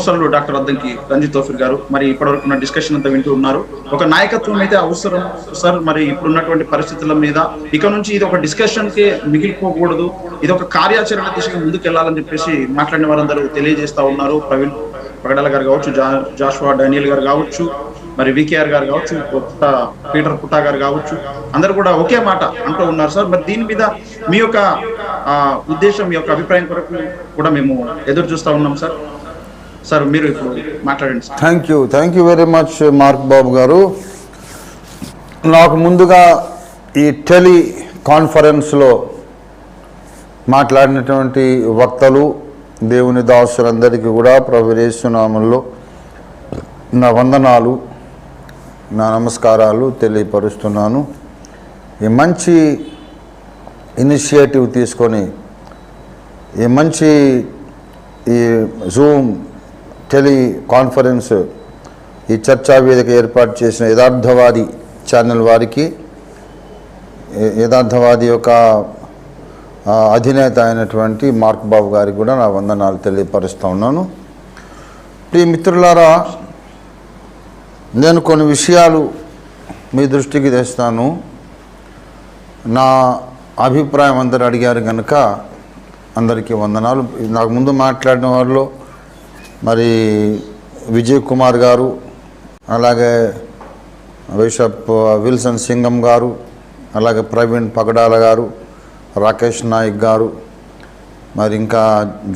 అవసరాలు డాక్టర్ అద్దంకి రంజిత్ తోఫిర్ గారు మరి ఇప్పటివరకు ఉన్న డిస్కషన్ అంతా వింటూ ఉన్నారు. ఒక నాయకత్వం అయితే అవసరం సార్. మరి ఇప్పుడున్నటువంటి పరిస్థితుల మీద ఇక నుంచి ఇది ఒక డిస్కషన్ కి మిగిలిపోకూడదు, ఇది ఒక కార్యాచరణ దిశగా ముందుకు వెళ్ళాలని చెప్పేసి మాట్లాడిన వారందరూ తెలియజేస్తా ఉన్నారు. ప్రవీణ్ పగడాల గారు కావచ్చు, జాషువా డానియల్ గారు కావచ్చు, మరి వికేఆర్ గారు కావచ్చు, పీటర్ పుట్టా గారు కావచ్చు, అందరు కూడా ఒకే మాట అంటూ ఉన్నారు సార్. మరి దీని మీద మీ యొక్క ఉద్దేశం, మీ యొక్క అభిప్రాయం కొరకు కూడా మేము ఎదురు చూస్తా ఉన్నాం సార్. సార్ మీరు ఇప్పుడు మాట్లాడండి sir. Thank you very much Mark Babu గారు. నాకు ముందుగా ఈ టెలి కాన్ఫరెన్స్లో మాట్లాడినటువంటి వక్తలు, దేవుని దాసులందరికీ కూడా ప్రభు యేసు నామములో నా వందనాలు, నా నమస్కారాలు తెలియపరుస్తున్నాను. ఈ మంచి ఇనిషియేటివ్ తీసుకొని ఈ మంచి ఈ జూమ్ టెలి కాన్ఫరెన్స్, ఈ చర్చా వేదిక ఏర్పాటు చేసిన యథార్థవాది ఛానల్ వారికి, యథార్థవాది యొక్క అధినేత అయినటువంటి మార్క్ బాబు గారికి కూడా నా వందనాలు తెలియపరుస్తూ ఉన్నాను. ప్రియ మిత్రులారా, నేను కొన్ని విషయాలు మీ దృష్టికి తెస్తాను. నా అభిప్రాయం అందరూ అడిగారు కనుక అందరికీ వందనాలు. నాకు ముందు మాట్లాడిన వారిలో మరి విజయ్ కుమార్ గారు, అలాగే బిషప్ విల్సన్ సింగం గారు, అలాగే ప్రవీణ్ పగడాల గారు, రాకేష్ నాయక్ గారు, మరి ఇంకా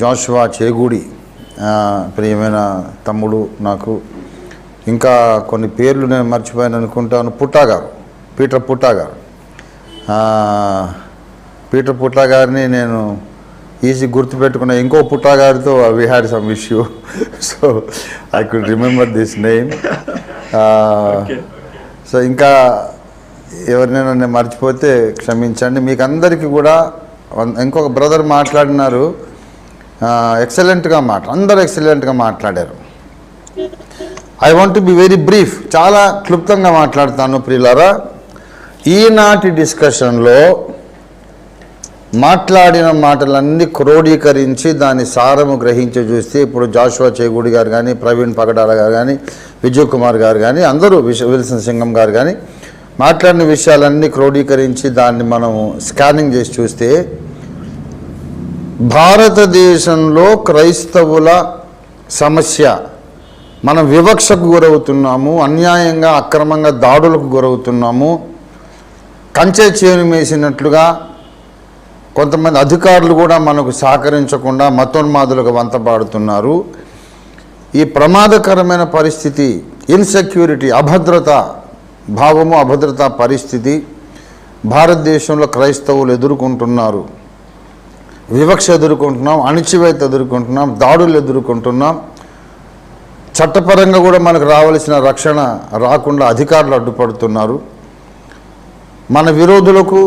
జాషువా చేగూడి ప్రియమైన తమ్ముడు, నాకు ఇంకా కొన్ని పేర్లు నేను మర్చిపోయాను అనుకుంటాను, పుట్టా గారు, పీటర్ పుట్టా గారిని నేను ఈజీ గుర్తుపెట్టుకున్నా. ఇంకో పుట్టా గారితో we had some issue, so I could remember this name. So ఇంకా ఎవరినైనా నేను మర్చిపోతే క్షమించండి. మీకు అందరికీ కూడా ఇంకొక బ్రదర్ మాట్లాడినారు, అందరూ ఎక్సలెంట్గా మాట్లాడారు. I want to be very brief, చాలా క్లుప్తంగా మాట్లాడతాను ప్రియులారా. ఈనాటి డిస్కషన్లో మాట్లాడిన మాటలన్నీ క్రోడీకరించి దాని సారము గ్రహించి చూస్తే, ఇప్పుడు జాషువా చేగూడి గారు కానీ, ప్రవీణ్ పగడాల గారు కానీ, విజయ్ కుమార్ గారు కానీ, అందరూ విల్సన్ సింగం గారు కానీ మాట్లాడిన విషయాలన్నీ క్రోడీకరించి దాన్ని మనం స్కానింగ్ చేసి చూస్తే, భారతదేశంలో క్రైస్తవుల సమస్య, మనం వివక్షకు గురవుతున్నాము, అన్యాయంగా అక్రమంగా దాడులకు గురవుతున్నాము, కంచె చేను మేసినట్లుగా కొంతమంది అధికారులు కూడా మనకు సహకరించకుండా మతోన్మాదులకు వంతపాడుతున్నారు. ఈ ప్రమాదకరమైన పరిస్థితి, ఇన్సెక్యూరిటీ, అభద్రతా పరిస్థితి భారతదేశంలో క్రైస్తవులు ఎదుర్కొంటున్నారు. వివక్ష ఎదుర్కొంటున్నాం, అణిచివేత ఎదుర్కొంటున్నాం, దాడులు ఎదుర్కొంటున్నాం. చట్టపరంగా కూడా మనకు రావాల్సిన రక్షణ రాకుండా అధికారులు అడ్డుపడుతున్నారు. మన విరోధులకు,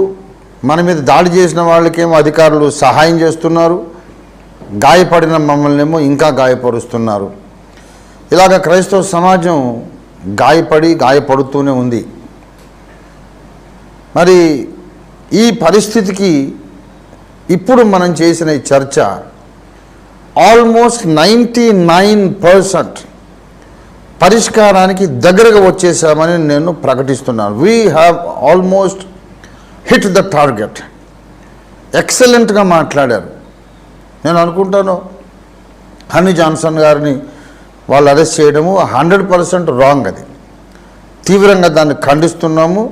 మన మీద దాడి చేసిన వాళ్ళకేమో అధికారులు సహాయం చేస్తున్నారు, గాయపడిన మమ్మల్ని ఏమో ఇంకా గాయపరుస్తున్నారు. ఇలాగ క్రైస్తవ సమాజం గాయపడుతూనే ఉంది. మరి ఈ పరిస్థితికి ఇప్పుడు మనం చేసిన ఈ చర్చ ఆల్మోస్ట్ 99% పరిష్కారానికి దగ్గరగా వచ్చేసామని నేను ప్రకటిస్తున్నాను. We have almost hit the target. ఎక్సలెంట్గా మాట్లాడారు. నేను అనుకుంటాను హనీ జాన్సన్ గారిని వాళ్ళు అరెస్ట్ చేయడము 100% రాంగ్. అది తీవ్రంగా దాన్ని ఖండిస్తున్నాము.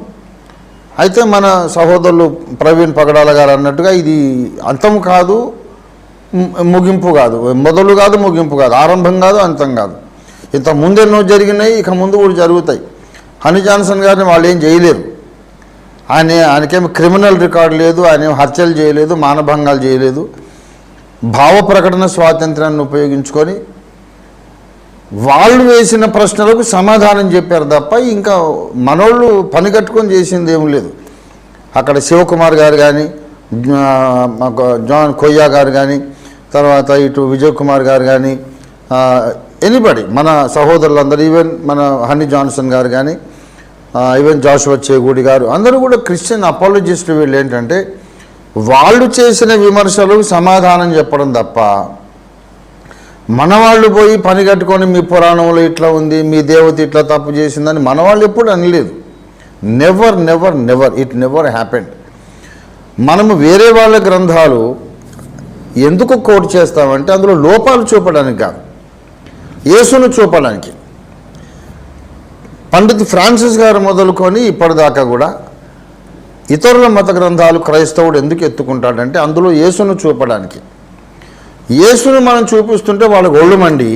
అయితే మన సహోదరులు ప్రవీణ్ పగడాల గారు అన్నట్టుగా ఇది అంతం కాదు, ముగింపు కాదు, మొదలు కాదు, ముగింపు కాదు, ఆరంభం కాదు, అంతం కాదు. ఇంత ముందెన్నో జరిగినాయి, ఇక ముందు కూడా జరుగుతాయి. హనీ జాన్సన్ గారిని వాళ్ళు ఏం చేయలేరు. ఆయనకేమో క్రిమినల్ రికార్డు లేదు, ఆయన హత్యలు చేయలేదు, మానభంగాలు చేయలేదు. భావ ప్రకటన స్వాతంత్రాన్ని ఉపయోగించుకొని వాళ్ళు వేసిన ప్రశ్నలకు సమాధానం చెప్పారు తప్ప ఇంకా మనోళ్ళు పని కట్టుకొని చేసింది ఏం లేదు. అక్కడ శివకుమార్ గారు కానీ, జాన్ కొయ్యా గారు కానీ, తర్వాత ఇటు విజయ్ కుమార్ గారు కానీ, ఎనీబడి మన సహోదరులందరూ, ఈవెన్ మన హనీ జాన్సన్ గారు కానీ, ఈవెన్ జాషువా చేగూడి గారు, అందరూ కూడా క్రిస్టియన్ అపాలజిస్టులు. వీళ్ళు ఏంటంటే వాళ్ళు చేసిన విమర్శలకు సమాధానం చెప్పడం తప్ప మనవాళ్ళు పోయి పని కట్టుకొని మీ పురాణంలో ఇట్లా ఉంది, మీ దేవత ఇట్లా తప్పు చేసిందని మనవాళ్ళు ఎప్పుడు అనలేదు. Never never never, it never happened. మనము వేరే వాళ్ళ గ్రంథాలు ఎందుకు కోట్ చేస్తామంటే అందులో లోపాలు చూపడానికి కాదు, యేసును చూపడానికి. పండిత్ ఫ్రాన్సిస్ గారు మొదలుకొని ఇప్పటిదాకా కూడా ఇతరుల మత గ్రంథాలు క్రైస్తవుడు ఎందుకు ఎత్తుకుంటాడంటే అందులో యేసును చూపడానికి. యేసును మనం చూపిస్తుంటే వాళ్ళకు ఒళ్ళు మండి,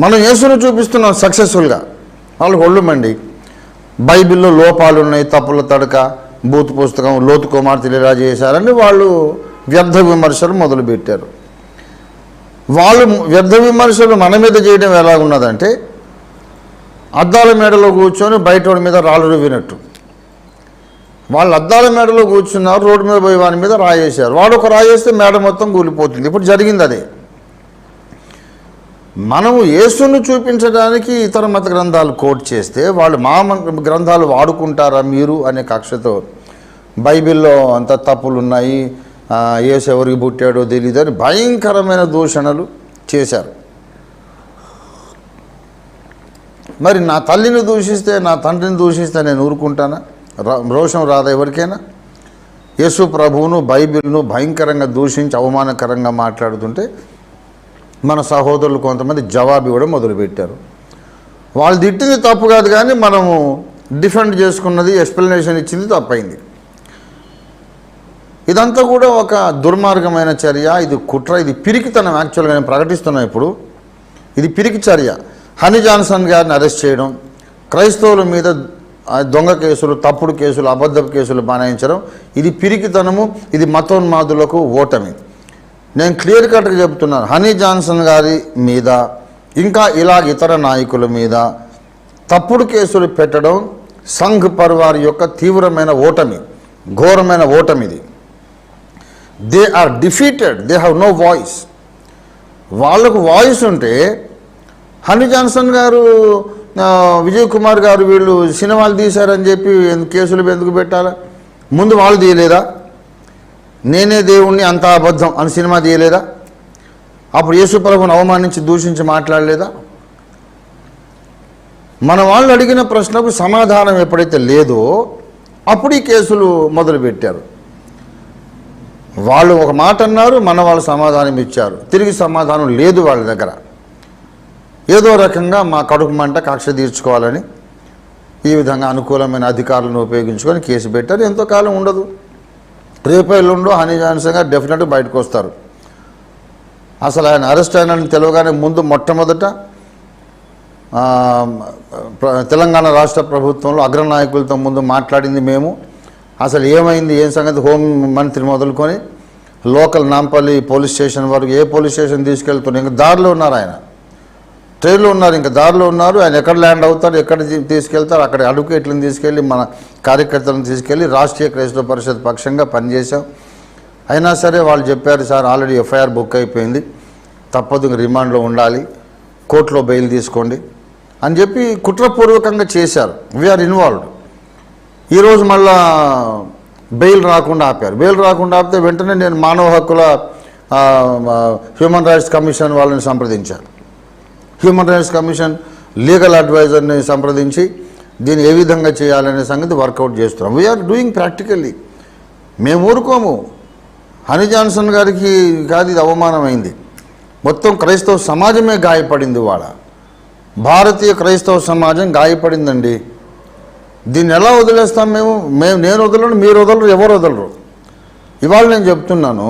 మనం యేసును చూపిస్తున్నాం సక్సెస్ఫుల్గా, వాళ్ళకు ఒళ్ళు మండి బైబిల్లో లోపాలు ఉన్నాయి, తప్పుల తడక, బూత్ పుస్తకం, లోతు కుమార్తెలు ఇలా చేశారని వాళ్ళు వ్యర్థ విమర్శలు మొదలుపెట్టారు. వాళ్ళు వ్యర్థ విమర్శలు మన మీద చేయడం ఎలా ఉన్నదంటే అద్దాల మేడలో కూర్చొని బయటోడి మీద రాళ్ళు రువ్వినట్టు. వాళ్ళు అద్దాల మేడలో కూర్చున్నారు, రోడ్డు మీద పోయి వాని మీద రాయేశారు. వాడు ఒక రాయేస్తే మేడ మొత్తం కూలిపోతుంది. ఇప్పుడు జరిగింది అదే. మనము యేసును చూపించడానికి ఇతర మత గ్రంథాలు కోట్ చేస్తే వాళ్ళు మా గ్రంథాలు వాడుకుంటారా మీరు అనే కక్షతో బైబిల్లో అంత తప్పులు ఉన్నాయి, యేసు ఎవరికి పుట్టాడో తెలియదు అని భయంకరమైన దూషణలు చేశారు. మరి నా తల్లిని దూషిస్తే, నా తండ్రిని దూషిస్తే నేను ఊరుకుంటానా? రోషం రాదా ఎవరికైనా? యేసు ప్రభువును బైబిల్ను భయంకరంగా దూషించి అవమానకరంగా మాట్లాడుతుంటే మన సహోదరులు కొంతమంది జవాబు ఇవ్వడం మొదలుపెట్టారు. వాళ్ళు తిట్టింది తప్పు కాదు, కానీ మనము డిఫెండ్ చేసుకున్నది, ఎక్స్ప్లెనేషన్ ఇచ్చింది తప్పైంది. ఇదంతా కూడా ఒక దుర్మార్గమైన చర్య, ఇది కుట్ర, ఇది పిరికితనం. యాక్చువల్గా నేను ప్రకటిస్తున్నాను ఇప్పుడు, ఇది పిరికి చర్య. హనీ జాన్సన్ గారిని అరెస్ట్ చేయడం, క్రైస్తవుల మీద దొంగ కేసులు, తప్పుడు కేసులు, అబద్ధపు కేసులు బనాయించడం, ఇది పిరికితనము, ఇది మతోన్మాదులకు ఓటమి. నేను క్లియర్ కట్గా చెప్తున్నాను, హనీ జాన్సన్ గారి మీద ఇంకా ఇలాగ ఇతర నాయకుల మీద తప్పుడు కేసులు పెట్టడం సంఘ్ పరివార్ యొక్క తీవ్రమైన ఓటమి, ఘోరమైన ఓటమిది. They are defeated, they have no voice. వాళ్ళకు వాయిస్ ఉంటే హనీ జాన్సన్ గారు, విజయ్ కుమార్ గారు వీళ్ళు సినిమాలు తీశారని చెప్పి కేసులు ఎందుకు పెట్టాలా? ముందు వాళ్ళు తీయలేదా? నేనే దేవుణ్ణి అంత అబద్ధం అని సినిమా తీయలేదా? అప్పుడు యేసు ప్రభువును అవమానించి దూషించి మాట్లాడలేదా? మన వాళ్ళు అడిగిన ప్రశ్నకు సమాధానం ఎప్పుడైతే లేదో అప్పుడు ఈ కేసులు మొదలుపెట్టారు. వాళ్ళు ఒక మాట అన్నారు, మన వాళ్ళు సమాధానం ఇచ్చారు, తిరిగి సమాధానం లేదు వాళ్ళ దగ్గర. ఏదో రకంగా మా కడుపు మంట కక్ష తీర్చుకోవాలని ఈ విధంగా అనుకూలమైన అధికారులను ఉపయోగించుకొని కేసు పెట్టారు. ఎంతో కాలం ఉండదు, రేపు ఎల్లుండో హనీ జాన్సన్ గారు డెఫినెట్గా బయటకు వస్తారు. అసలు ఆయన అరెస్ట్ అయినని తెలియగానే ముందు మొట్టమొదట తెలంగాణ రాష్ట్ర ప్రభుత్వంలో అగ్రనాయకులతో ముందు మాట్లాడింది మేము. అసలు ఏమైంది, ఏం సంగతి, హోం మంత్రి మొదలుకొని లోకల్ నాంపల్లి పోలీస్ స్టేషన్ వరకు, ఏ పోలీస్ స్టేషన్ తీసుకెళ్తున్నారు, ఇంకా దారిలో ఉన్నారు, ఆయన ట్రైన్లో ఉన్నారు, ఇంకా దారిలో ఉన్నారు. ఆయన ఎక్కడ ల్యాండ్ అవుతారు, ఎక్కడ తీసుకెళ్తారు, అక్కడ అడ్వకేట్లను తీసుకెళ్ళి, మన కార్యకర్తలను తీసుకెళ్ళి రాష్ట్రీయ క్రైస్తవ పరిషత్ పక్షంగా పనిచేశాం. అయినా సరే వాళ్ళు చెప్పారు, సార్ ఆల్రెడీ ఎఫ్ఐఆర్ బుక్ అయిపోయింది, తప్పదు, రిమాండ్లో ఉండాలి, కోర్టులో బెయిల్ తీసుకోండి అని చెప్పి కుట్రపూర్వకంగా చేశారు. We are involved. ఈరోజు మళ్ళా బెయిల్ రాకుండా ఆపారు. బెయిల్ రాకుండా ఆపితే వెంటనే నేను మానవ హక్కుల హ్యూమన్ రైట్స్ కమిషన్ వాళ్ళని సంప్రదించాను. హ్యూమన్ రైట్స్ కమిషన్ లీగల్ అడ్వైజర్ని సంప్రదించి దీన్ని ఏ విధంగా చేయాలనే సంగతి వర్కౌట్ చేస్తున్నాం. We are doing practically. మేము ఊరుకోము. హనీ జాన్సన్ గారికి కాదు ఇది అవమానమైంది, మొత్తం క్రైస్తవ సమాజమే గాయపడింది. వాళ్ళ భారతీయ క్రైస్తవ సమాజం గాయపడిందండి. దీన్ని ఎలా వదిలేస్తాం మేము? నేను వదలను, మీరు వదలరు, ఎవరు వదలరు. ఇవాళ నేను చెప్తున్నాను,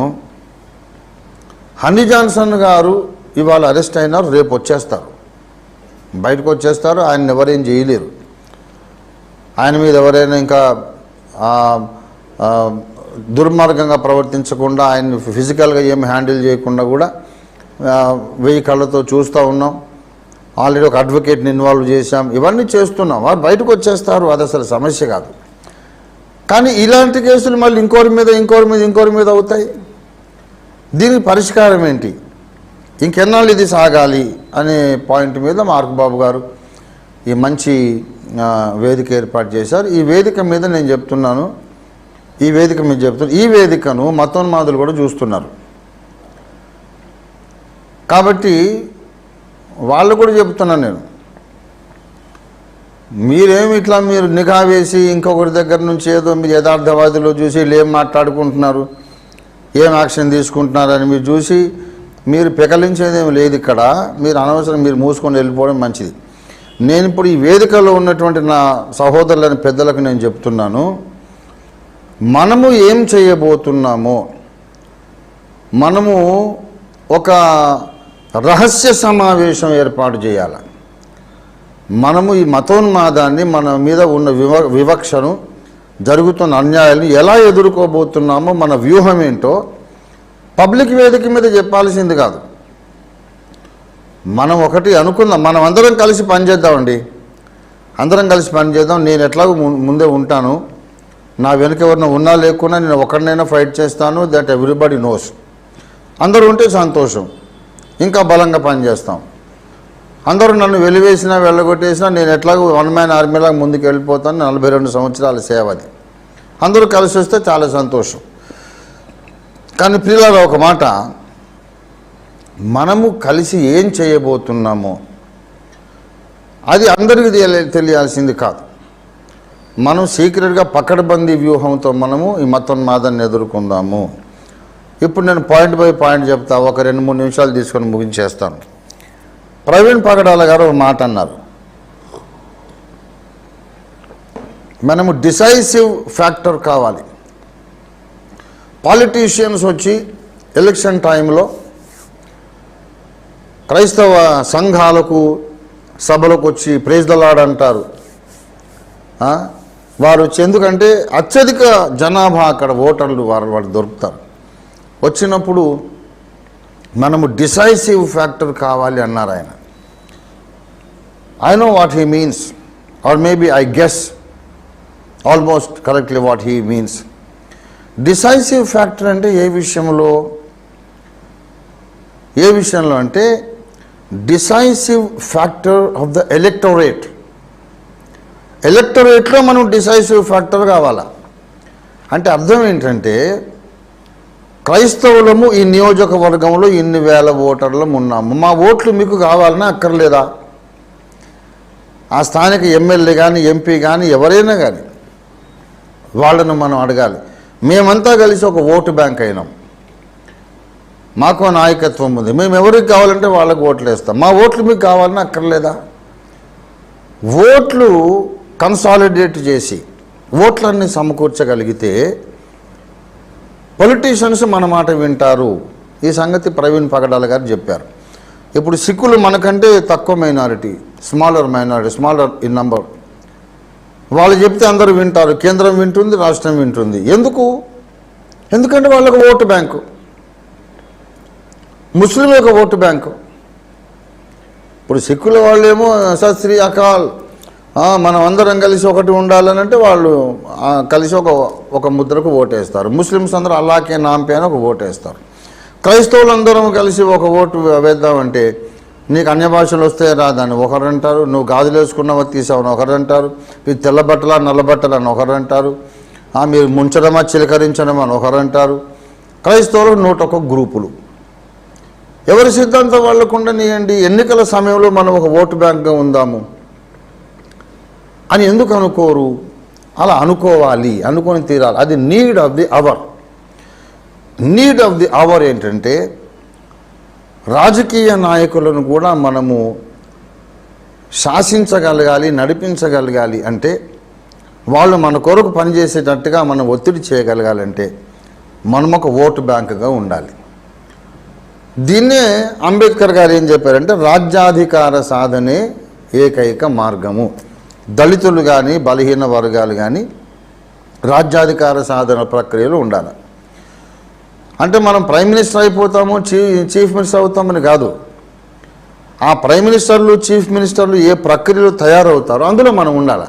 హనీ జాన్సన్ గారు ఇవాళ అరెస్ట్ అయినారు, రేపు వచ్చేస్తారు, బయటకు వచ్చేస్తారు. ఆయన ఎవరేం చేయలేరు. ఆయన మీద ఎవరైనా ఇంకా దుర్మార్గంగా ప్రవర్తించకుండా, ఆయన ఫిజికల్గా ఏమి హ్యాండిల్ చేయకుండా కూడా 1000 కళ్ళతో చూస్తూ ఉన్నాం. ఆల్రెడీ ఒక అడ్వకేట్ని ఇన్వాల్వ్ చేశాం, ఇవన్నీ చేస్తున్నాం. వారు బయటకు వచ్చేస్తారు, అది అసలు సమస్య కాదు. కానీ ఇలాంటి కేసులు మళ్ళీ ఇంకోరి మీద అవుతాయి. దీనికి పరిష్కారం ఏంటి? ఇంకెన్నాళ్ళు ఇది సాగాలి అనే పాయింట్ మీద మార్క్ బాబు గారు ఈ మంచి వేదిక ఏర్పాటు చేశారు. ఈ వేదిక మీద నేను చెప్తున్నాను, ఈ వేదికను మతోన్మాదులు కూడా చూస్తున్నారు. కాబట్టి వాళ్ళు కూడా చెప్తున్నాను నేను, మీరేమి ఇట్లా మీరు నిఘా వేసి ఇంకొకరి దగ్గర నుంచి ఏదో మీరు యథార్థవాదిలో చూసి వీళ్ళు ఏం మాట్లాడుకుంటున్నారు, ఏం యాక్షన్ తీసుకుంటున్నారని మీరు చూసి మీరు పెకలించేదేమి లేదు ఇక్కడ. మీరు అనవసరం మీరు మూసుకొని వెళ్ళిపోవడం మంచిది. నేను ఇప్పుడు ఈ వేదికలో ఉన్నటువంటి నా సహోదరులని పెద్దలకు నేను చెప్తున్నాను, మనము ఏం చేయబోతున్నామో, మనము ఒక రహస్య సమావేశం ఏర్పాటు చేయాలి. మనము ఈ మతోన్మాదాన్ని, మన మీద ఉన్న వివక్షను, జరుగుతున్న అన్యాయాలను ఎలా ఎదుర్కోబోతున్నామో, మన వ్యూహం ఏంటో పబ్లిక్ వేదిక మీద చెప్పాల్సింది కాదు. మనం ఒకటి అనుకుందాం, మనం అందరం కలిసి పనిచేద్దామండి, అందరం కలిసి పనిచేద్దాం. నేను ఎట్లాగో ముందే ఉంటాను, నా వెనుక ఎవరిన ఉన్నా లేకున్నా నేను ఒకరినైనా ఫైట్ చేస్తాను. That everybody knows. అందరూ ఉంటే సంతోషం, ఇంకా బలంగా పనిచేస్తాం. అందరూ నన్ను వెలివేసినా వెళ్ళగొట్టేసినా నేను ఎట్లాగో వన్ మ్యాన్ ఆర్మీలాగా ముందుకు వెళ్ళిపోతాను. 42 సంవత్సరాల సేవది. అందరూ కలిసి వస్తే చాలా సంతోషం. కానీ ప్రియులారా, ఒక మాట, మనము కలిసి ఏం చేయబోతున్నామో అది అందరికీ తెలియాల్సింది కాదు. మనం సీక్రెట్గా పకడ్బందీ వ్యూహంతో మనము ఈ మతోన్మాదాన్ని ఎదుర్కొందాము. ఇప్పుడు నేను పాయింట్ బై పాయింట్ చెప్తా, ఒక 2-3 నిమిషాలు తీసుకొని ముగించేస్తాను. ప్రవీణ్ పగడాల గారు ఒక మాట అన్నారు, మనము డిసైసివ్ ఫ్యాక్టర్ కావాలి. పాలిటీషియన్స్ వచ్చి ఎలక్షన్ టైంలో క్రైస్తవ సంఘాలకు సభలకు వచ్చి ప్రైజ్ ద లార్డ్ అంటారు. వారు వచ్చి, ఎందుకంటే అత్యధిక జనాభా అక్కడ ఓటర్లు వారు దొరుకుతారు. వచ్చినప్పుడు మనము డిసైసివ్ ఫ్యాక్టర్ కావాలి అన్నారు ఆయన. I know what he means, or maybe I guess almost correctly what he means. Decisive factor అంటే ఏ విషయంలో అంటే డిసైసివ్ ఫ్యాక్టర్ ఆఫ్ ద ఎలక్టరేట్లో మనం డిసైసివ్ ఫ్యాక్టర్ కావాలా. అంటే అర్థం ఏంటంటే, క్రైస్తవులము ఈ నియోజకవర్గంలో ఇన్ని వేల ఓటర్లం ఉన్నాము, మా ఓట్లు మీకు కావాలన్నా అక్కర్లేదా? ఆ స్థానిక ఎమ్మెల్యే కానీ ఎంపీ కానీ ఎవరైనా కానీ వాళ్ళను మనం అడగాలి. మేమంతా కలిసి ఒక ఓటు బ్యాంక్ అయినాం, మాకు నాయకత్వం ఉంది, మేము ఎవరికి కావాలంటే వాళ్ళకు ఓట్లు వేస్తాం, మా ఓట్లు మీకు కావాలన్నా అక్కర్లేదా? ఓట్లు కన్సాలిడేట్ చేసి ఓట్లన్నీ సమకూర్చగలిగితే పొలిటీషియన్స్ మన మాట వింటారు. ఈ సంగతి ప్రవీణ్ పగడాల గారు చెప్పారు. ఇప్పుడు సిక్కులు మనకంటే తక్కువ మైనారిటీ, స్మాలర్ ఇన్ నంబర్. వాళ్ళు చెప్తే అందరూ వింటారు, కేంద్రం వింటుంది, రాష్ట్రం వింటుంది. ఎందుకంటే వాళ్ళకు ఓటు బ్యాంకు, ముస్లిం యొక్క ఓటు బ్యాంకు. ఇప్పుడు సిక్కుల వాళ్ళేమో సత్ శ్రీ అకాల్, మనం అందరం కలిసి ఒకటి ఉండాలని అంటే వాళ్ళు కలిసి ఒక ముద్రకు ఓటేస్తారు. ముస్లిమ్స్ అందరూ అల్లాకే నాంపే అని ఒక ఓటేస్తారు. క్రైస్తవులందరం కలిసి ఒక ఓటు వేద్దామంటే నీకు అన్య భాషలు వస్తే రాదని ఒకరు అంటారు, నువ్వు గాజులు వేసుకున్నావా తీసావని ఒకరు అంటారు, మీరు తెల్ల బట్టలా నల్ల బట్టలు అని ఒకరు అంటారు, మీరు ముంచడమా చిలకరించడమా అని ఒకరు అంటారు. క్రైస్తవులు 101 గ్రూపులు. ఎవరి సిద్ధాంతం వాళ్ళకు ఉండనియండి. ఎన్నికల సమయంలో మనం ఒక ఓటు బ్యాంక్గా ఉందాము అని ఎందుకు అనుకోరు? అలా అనుకోవాలి, అనుకొని తీరాలి. అది నీడ్ ఆఫ్ ది అవర్ ఏంటంటే, రాజకీయ నాయకులను కూడా మనము శాసించగలగాలి, నడిపించగలగాలి. అంటే వాళ్ళు మన కొరకు పనిచేసేటట్టుగా మనం ఒత్తిడి చేయగలగాలంటే మనం ఒక ఓటు బ్యాంకుగా ఉండాలి. దీన్నే అంబేద్కర్ గారు ఏం చెప్పారంటే, రాజ్యాధికార సాధనే ఏకైక మార్గము. దళితులు కానీ బలహీన వర్గాలు కానీ రాజ్యాధికార సాధన ప్రక్రియలో ఉండాలి. అంటే మనం ప్రైమ్ మినిస్టర్ అయిపోతాము, చీఫ్ మినిస్టర్ అవుతామని కాదు. ఆ ప్రైమ్ మినిస్టర్లు, చీఫ్ మినిస్టర్లు ఏ ప్రక్రియలో తయారవుతారో అందులో మనం ఉండాలి.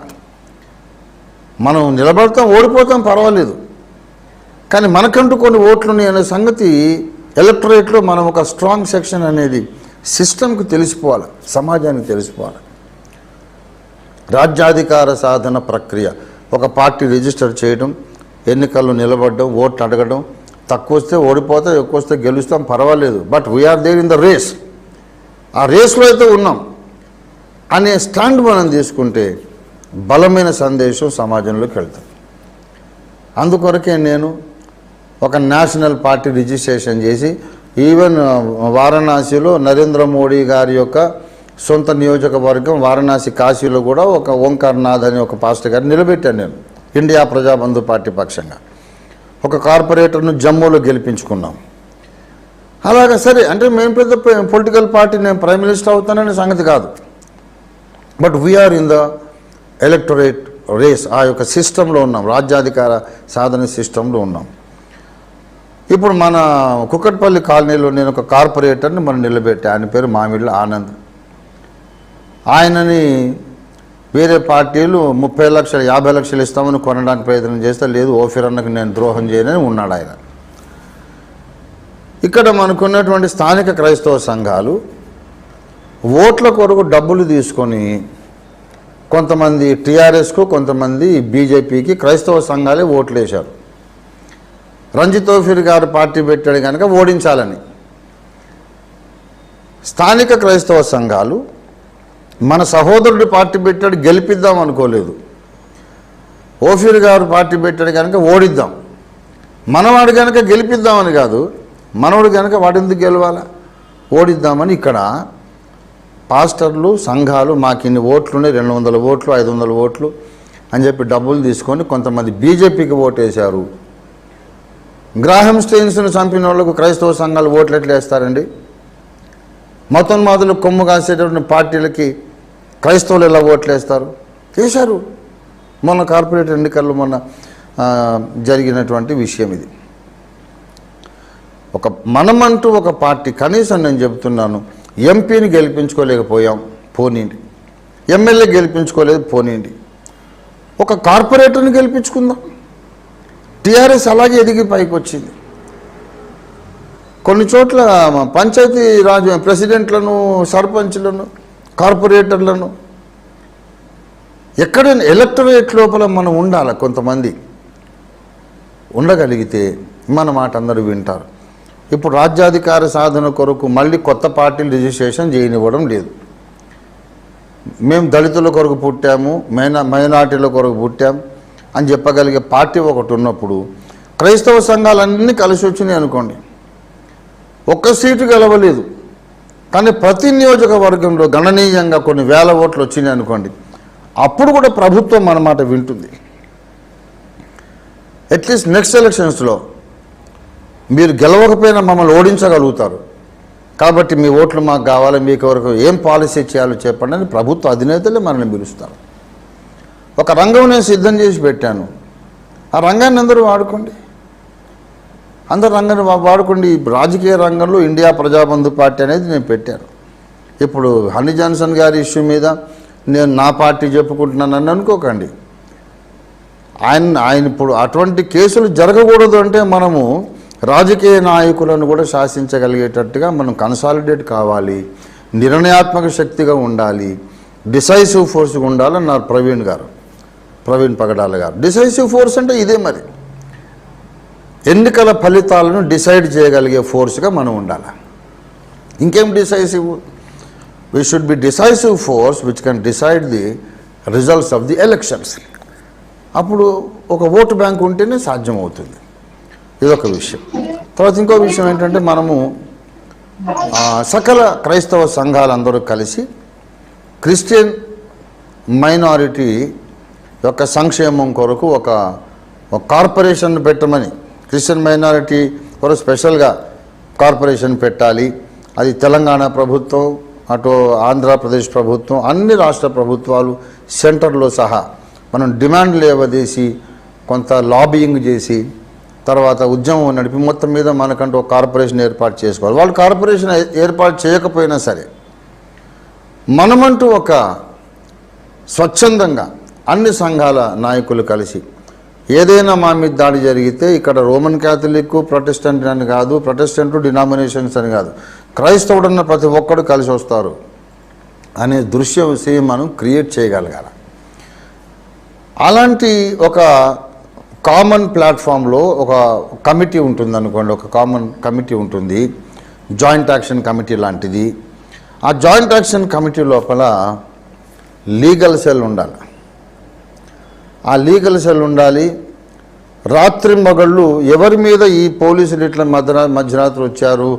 మనం నిలబడతాం, ఓడిపోతాం, పర్వాలేదు. కానీ మనకంటూ కొన్ని ఓట్లున్నాయి అనే సంగతి ఎలక్టరేట్లో మనం ఒక స్ట్రాంగ్ సెక్షన్ అనేది సిస్టమ్కి తెలిసిపోవాలి, సమాజానికి తెలిసిపోవాలి. రాజ్యాధికార సాధన ప్రక్రియ, ఒక పార్టీ రిజిస్టర్ చేయడం, ఎన్నికల్లో నిలబడడం, ఓట్లు అడగడం, తక్కువ వస్తే ఓడిపోతాం, ఎక్కువ వస్తే గెలుస్తాం, పర్వాలేదు. But we are there in the race. ఆ రేస్లో అయితే ఉన్నాం అనే స్టాండ్ మనం తీసుకుంటే బలమైన సందేశం సమాజంలోకి వెళ్తాం. అందుకొరకే నేను ఒక నేషనల్ పార్టీ రిజిస్ట్రేషన్ చేసి ఈవెన్ వారణాసిలో నరేంద్ర మోడీ గారి యొక్క సొంత నియోజకవర్గం వారణాసి కాశీలో కూడా ఒక ఓంకార్నాథ్ అనే ఒక పాస్టర్ గారిని నిలబెట్టాను నేను ఇండియా ప్రజాబంధు పార్టీ పక్షంగా. ఒక కార్పొరేటర్ను జమ్మూలో గెలిపించుకున్నాం. అలాగా సరే అంటే మేము పెద్ద పొలిటికల్ పార్టీ నేను ప్రైమ్ మినిస్టర్ అవుతాననే సంగతి కాదు. But we are in the electorate race, ఆ యొక్క సిస్టంలో ఉన్నాం, రాజ్యాధికార సాధన సిస్టంలో ఉన్నాం. ఇప్పుడు మన కుక్కట్పల్లి కాలనీలో నేను ఒక కార్పొరేటర్ని మనం నిలబెట్టా. ఆయన పేరు మామిళ్ళ ఆనంద్. ఆయనని వేరే పార్టీలు 30 లక్షలు 50 లక్షలు ఇస్తామని కొనడానికి ప్రయత్నం చేస్తే లేదు ఓఫీర్ అన్నకు నేను ద్రోహం చేయనని ఉన్నాడు ఆయన. ఇక్కడ మనకున్నటువంటి స్థానిక క్రైస్తవ సంఘాలు ఓట్ల కొరకు డబ్బులు తీసుకొని కొంతమంది టీఆర్ఎస్కు కొంతమంది బీజేపీకి క్రైస్తవ సంఘాలే ఓట్లు వేశారు. రంజిత్ ఓఫీర్ గారు పార్టీ పెట్టాడు కనుక ఓడించాలని. స్థానిక క్రైస్తవ సంఘాలు మన సహోదరుడు పార్టీ పెట్టాడు గెలిపిద్దాం అనుకోలేదు. ఓఫీర్ గారు పార్టీ పెట్టాడు కనుక ఓడిద్దాం, మనవాడు కనుక గెలిపిద్దామని కాదు, మనవాడు కనుక వాడెందుకు గెలవాలా ఓడిద్దామని ఇక్కడ పాస్టర్లు సంఘాలు మాకు ఇన్ని ఓట్లున్నాయి 200 ఓట్లు 500 ఓట్లు అని చెప్పి డబ్బులు తీసుకొని కొంతమంది బీజేపీకి ఓటేశారు. గ్రాహం స్టెయిన్స్ను చంపిన వాళ్ళకు క్రైస్తవ సంఘాలు ఓట్లు ఎట్లా వేస్తారండి? మతోన్మాదులు కొమ్ము కాసేటటువంటి పార్టీలకి క్రైస్తవులు ఎలా ఓట్లు వేస్తారు? వేశారు. మొన్న కార్పొరేట్ ఎన్నికల్లో మొన్న జరిగినటువంటి విషయం ఇది. ఒక మనమంటూ ఒక పార్టీ కనీసం నేను చెబుతున్నాను, ఎంపీని గెలిపించుకోలేకపోయాం పోనీండి, ఎమ్మెల్యే గెలిపించుకోలేదు పోనీండి, ఒక కార్పొరేటర్ని గెలిపించుకుందాం. టీఆర్ఎస్ అలాగే ఎదిగి పైకి వచ్చింది. కొన్ని చోట్ల పంచాయతీ రాజ్ ప్రెసిడెంట్లను సర్పంచ్లను కార్పొరేటర్లను ఎక్కడైనా ఎలక్టరేట్ లోపల మనం ఉండాలి. కొంతమంది ఉండగలిగితే మన మాట అందరూ వింటారు. ఇప్పుడు రాజ్యాధికార సాధన కొరకు మళ్ళీ కొత్త పార్టీలు రిజిస్ట్రేషన్ చేయనివ్వడం లేదు. మేము దళితుల కొరకు పుట్టాము, మైనార్టీల కొరకు పుట్టాం అని చెప్పగలిగే పార్టీ ఒకటి ఉన్నప్పుడు క్రైస్తవ సంఘాలన్నీ కలిసి వచ్చినాయి అనుకోండి, ఒక్క సీటు గెలవలేదు కానీ ప్రతి నియోజకవర్గంలో గణనీయంగా కొన్ని వేల ఓట్లు వచ్చినాయి అనుకోండి, అప్పుడు కూడా ప్రభుత్వం మన మాట వింటుంది. అట్లీస్ట్ నెక్స్ట్ ఎలక్షన్స్లో మీరు గెలవకపోయినా మమ్మల్ని ఓడించగలుగుతారు కాబట్టి మీ ఓట్లు మాకు కావాలి, మీకు వరకు ఏం పాలసీ చేయాలో చెప్పండి అని ప్రభుత్వ అధినేతలే మనల్ని పిలుస్తారు. ఒక రంగం నేను సిద్ధం చేసి పెట్టాను, ఆ రంగాన్ని అందరూ వాడుకోండి, అందరు రంగాన్ని వాడుకోండి. రాజకీయ రంగంలో ఇండియా ప్రజాబంధు పార్టీ అనేది నేను పెట్టాను. ఇప్పుడు హనీ జాన్సన్ గారి ఇష్యూ మీద నేను నా పార్టీ చెప్పుకుంటున్నానని అనుకోకండి. ఆయన ఇప్పుడు అటువంటి కేసులు జరగకూడదు అంటే మనము రాజకీయ నాయకులను కూడా శాసించగలిగేటట్టుగా మనం కన్సాలిడేట్ కావాలి, నిర్ణయాత్మక శక్తిగా ఉండాలి, డిసైసివ్ ఫోర్స్గా ఉండాలన్నారు ప్రవీణ్ పగడాల గారు. డిసైసివ్ ఫోర్స్ అంటే ఇదే మరి, ఎన్నికల ఫలితాలను డిసైడ్ చేయగలిగే ఫోర్స్గా మనం ఉండాలి. ఇంకేం decisive? We should be decisive force which can decide the results of the elections. అప్పుడు ఒక ఓటు బ్యాంక్ ఉంటేనే సాధ్యమవుతుంది. ఇదొక విషయం. తర్వాత ఇంకో విషయం ఏంటంటే మనము సకల క్రైస్తవ సంఘాలందరూ కలిసి క్రిస్టియన్ మైనారిటీ యొక్క సంక్షేమం కొరకు ఒక కార్పొరేషన్ పెట్టమని, క్రిస్టియన్ మైనారిటీ కొరకు స్పెషల్గా కార్పొరేషన్ పెట్టాలి. అది తెలంగాణ ప్రభుత్వం, అటు ఆంధ్రప్రదేశ్ ప్రభుత్వం, అన్ని రాష్ట్ర ప్రభుత్వాలు సెంటర్లో సహా మనం డిమాండ్ లేవదీసి కొంత లాబియింగ్ చేసి తర్వాత ఉద్యమం నడిపి మొత్తం మీద మనకంటూ ఒక కార్పొరేషన్ ఏర్పాటు చేసుకోవాలి. వాళ్ళు కార్పొరేషన్ ఏర్పాటు చేయకపోయినా సరే మనమంటూ ఒక స్వచ్ఛందంగా అన్ని సంఘాల నాయకులు కలిసి ఏదైనా మా మీద దాడి జరిగితే ఇక్కడ రోమన్ క్యాథలిక్ ప్రొటెస్టెంట్ అని కాదు, ప్రొటెస్టెంట్ డినామినేషన్స్ అని కాదు, క్రైస్తవుడన్న ప్రతి ఒక్కడు కలిసి వస్తారు అనే దృశ్యం మనం క్రియేట్ చేయగలగాలి. అలాంటి ఒక కామన్ ప్లాట్ఫామ్లో ఒక కమిటీ ఉంటుంది అనుకోండి, ఒక కామన్ కమిటీ ఉంటుంది, జాయింట్ యాక్షన్ కమిటీ లాంటిది. ఆ జాయింట్ యాక్షన్ కమిటీ లోపల లీగల్ సెల్ ఉండాలి. ఆ లీగల్ సెల్ ఉండాలి. రాత్రి మగళ్ళు ఎవరి మీద ఈ పోలీసులు ఇట్లా మధ్యరాత్రి వచ్చారు,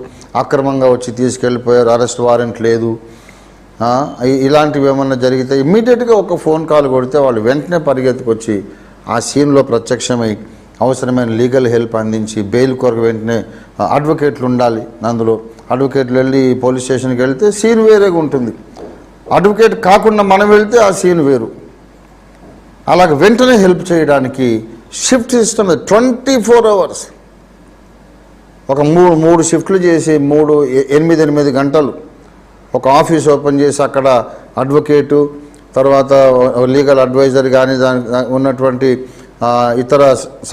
అక్రమంగా వచ్చి తీసుకెళ్ళిపోయారు, అరెస్ట్ వారెంట్ లేదు, ఇలాంటివి ఏమన్నా జరిగితే ఇమ్మీడియట్గా ఒక ఫోన్ కాల్ కొడితే వాళ్ళు వెంటనే పరిగెత్తుకొచ్చి ఆ సీన్లో ప్రత్యక్షమై అవసరమైన లీగల్ హెల్ప్ అందించి బెయిల్ కొరకు వెంటనే అడ్వకేట్లు ఉండాలి. అందులో అడ్వకేట్లు వెళ్ళి పోలీస్ స్టేషన్కి వెళ్తే సీన్ వేరేగా ఉంటుంది. అడ్వకేట్ కాకుండా మనం వెళ్తే ఆ సీన్ వేరు. అలాగ వెంటనే హెల్ప్ చేయడానికి షిఫ్ట్ సిస్టమ్ 24 hours. ఒక మూడు షిఫ్ట్లు చేసి 8 గంటలు ఒక ఆఫీస్ ఓపెన్ చేసి అక్కడ అడ్వకేటు, తర్వాత లీగల్ అడ్వైజర్ కానీ దాని ఉన్నటువంటి ఇతర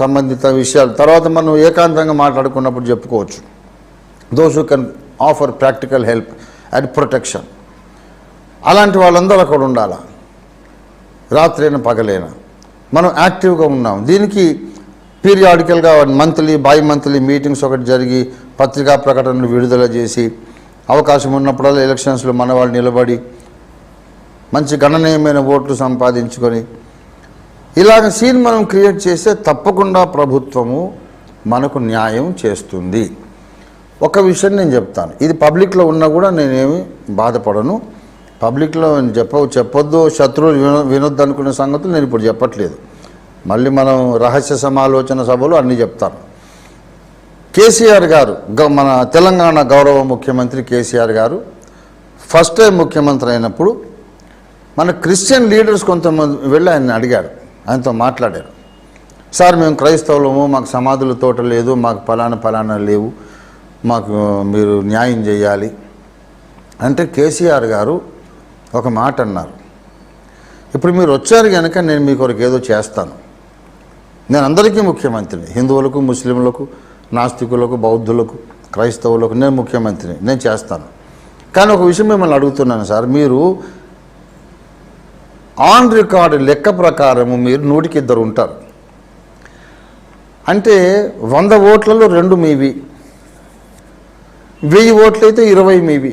సంబంధిత విషయాలు తర్వాత మనం ఏకాంతంగా మాట్లాడుకున్నప్పుడు చెప్పుకోవచ్చు. Those who can offer practical help and protection. అలాంటి వాళ్ళందరూ అక్కడ ఉండాలి. రాత్రైనా పగలైనా మనం యాక్టివ్గా ఉన్నాం. దీనికి పీరియాడికల్గా మంత్లీ మీటింగ్స్ ఒకటి జరిగి పత్రికా ప్రకటనలు విడుదల చేసి అవకాశం ఉన్నప్పుడల్లా ఎలక్షన్స్లో మన వాళ్ళు నిలబడి మంచి గణనీయమైన ఓట్లు సంపాదించుకొని ఇలాగ సీన్ మనం క్రియేట్ చేస్తే తప్పకుండా ప్రభుత్వము మనకు న్యాయం చేస్తుంది. ఒక విషయం నేను చెప్తాను, ఇది పబ్లిక్లో ఉన్నా కూడా నేనేమి బాధపడను. పబ్లిక్లో చెప్పొద్దు, శత్రువులు వినొద్దు అనుకునే సంగతులు నేను ఇప్పుడు చెప్పట్లేదు. మళ్ళీ మనం రహస్య సమాలోచన సభలు అన్నీ చెప్తాను. కేసీఆర్ గారు, మన తెలంగాణ గౌరవ ముఖ్యమంత్రి కేసీఆర్ గారు ఫస్ట్ టైం ముఖ్యమంత్రి అయినప్పుడు మన క్రిస్టియన్ లీడర్స్ కొంతమంది వెళ్ళి ఆయన అడిగారు, ఆయనతో మాట్లాడారు. సార్ మేము క్రైస్తవులము, మాకు సమాధుల తోట లేదు, మాకు ఫలానా లేవు, మాకు మీరు న్యాయం చేయాలి అంటే కేసీఆర్ గారు ఒక మాట అన్నారు, ఇప్పుడు మీరు వచ్చారు కనుక నేను మీ కొరకు ఏదో చేస్తాను. నేను అందరికీ ముఖ్యమంత్రిని, హిందువులకు, ముస్లింలకు, నాస్తికులకు, బౌద్ధులకు, క్రైస్తవులకు నేను ముఖ్యమంత్రిని, నేను చేస్తాను. కానీ ఒక విషయం మిమ్మల్ని అడుగుతున్నాను సార్, మీరు ఆన్ రికార్డు లెక్క ప్రకారము మీరు 100కి 2 ఉంటారు. అంటే 100 ఓట్లలో 2 మీవి, 1000 ఓట్లయితే 20 మీవి,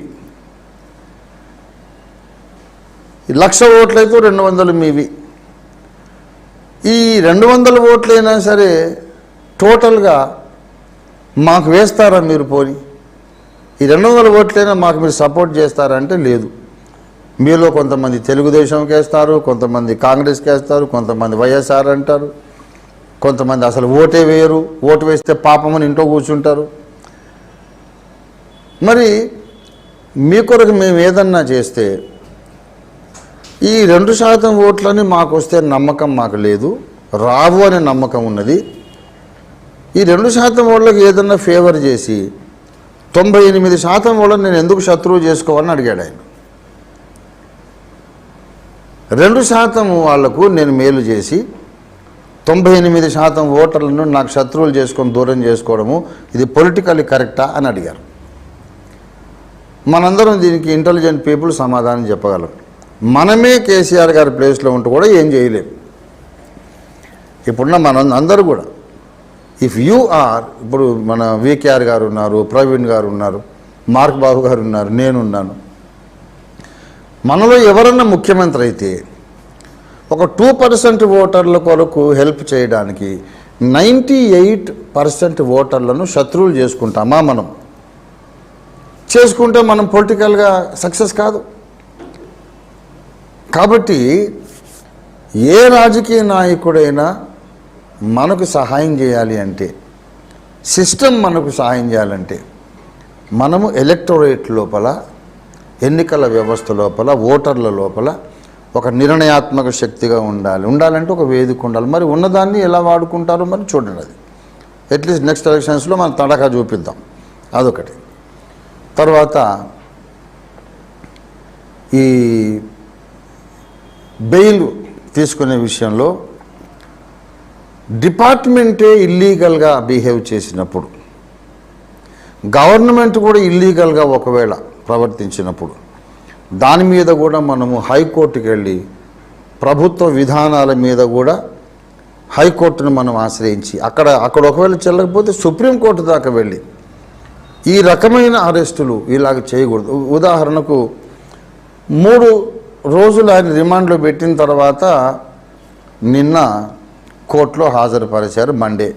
1,00,000 ఓట్లయితే 200 మీవి. ఈ 200 ఓట్లైనా సరే టోటల్గా మాకు వేస్తారా మీరు? పోని ఈ 200 ఓట్లైనా మాకు మీరు సపోర్ట్ చేస్తారంటే లేదు. మీలో కొంతమంది తెలుగుదేశంకి వేస్తారు, కొంతమంది కాంగ్రెస్కి వేస్తారు, కొంతమంది వైఎస్ఆర్ అంటారు, కొంతమంది అసలు ఓటే వేయరు, ఓటు వేస్తే పాపమని ఇంట్లో కూర్చుంటారు. మరి మీ కొరకు మేము ఏదన్నా చేస్తే ఈ 2% ఓట్లని మాకు వస్తే నమ్మకం మాకు లేదు, రావు అనే నమ్మకం ఉన్నది. ఈ 2% ఓట్లకు ఏదన్నా ఫేవర్ చేసి 98% ఓట్లను నేను ఎందుకు శత్రువు చేసుకోవాలని అడిగాడు ఆయన. 2% వాళ్లకు నేను మేలు చేసి 98% ఓటర్లను నాకు శత్రువులు చేసుకొని దూరం చేసుకోవడము ఇది పొలిటికల్లీ కరెక్టా అని అడిగారు. మనందరం దీనికి ఇంటెలిజెంట్ పీపుల్ సమాధానం చెప్పగలం. మనమే కేసీఆర్ గారి ప్లేస్లో ఉంటూ కూడా ఏం చేయలేము. ఇప్పుడున్న మన అందరూ కూడా ఇఫ్ యూ ఆర్, ఇప్పుడు మన వికేఆర్ గారు ఉన్నారు, ప్రవీణ్ గారు ఉన్నారు, మార్క్ బాబు గారు ఉన్నారు, నేనున్నాను. మనలో ఎవరన్నా ముఖ్యమంత్రి అయితే ఒక 2% ఓటర్ల కొరకు హెల్ప్ చేయడానికి 98% ఓటర్లను శత్రువులు చేసుకుంటామా? మనం చేసుకుంటే మనం పొలిటికల్గా సక్సెస్ కాదు. కాబట్టి ఏ రాజకీయ నాయకుడైనా మనకు సహాయం చేయాలి అంటే, సిస్టమ్ మనకు సహాయం చేయాలంటే మనము ఎలక్టోరేట్ లోపల, ఎన్నికల వ్యవస్థ లోపల, ఓటర్ల లోపల ఒక నిర్ణయాత్మక శక్తిగా ఉండాలంటే ఒక వేదిక ఉండాలి. మరి ఉన్నదాన్ని ఎలా వాడుకుంటారో మరి చూడండి. అది అట్లీస్ట్ నెక్స్ట్ ఎలక్షన్స్లో మనం తడకా చూపిద్దాం. అదొకటి. తర్వాత ఈ బెయిల్ తీసుకునే విషయంలో డిపార్ట్మెంటే ఇల్లీగల్గా బిహేవ్ చేసినప్పుడు, గవర్నమెంట్ కూడా ఇల్లీగల్గా ఒకవేళ ప్రవర్తించినప్పుడు దాని మీద కూడా మనము హైకోర్టుకి వెళ్ళి ప్రభుత్వ విధానాల మీద కూడా హైకోర్టును మనం ఆశ్రయించి అక్కడ ఒకవేళ చెల్లకపోతే సుప్రీంకోర్టు దాకా వెళ్ళి ఈ రకమైన అరెస్టులు ఇలాగ చేయకూడదు. ఉదాహరణకు 3 రోజులు ఆయన రిమాండ్లో పెట్టిన తర్వాత నిన్న కోర్టులో హాజరుపరిచారు. మండే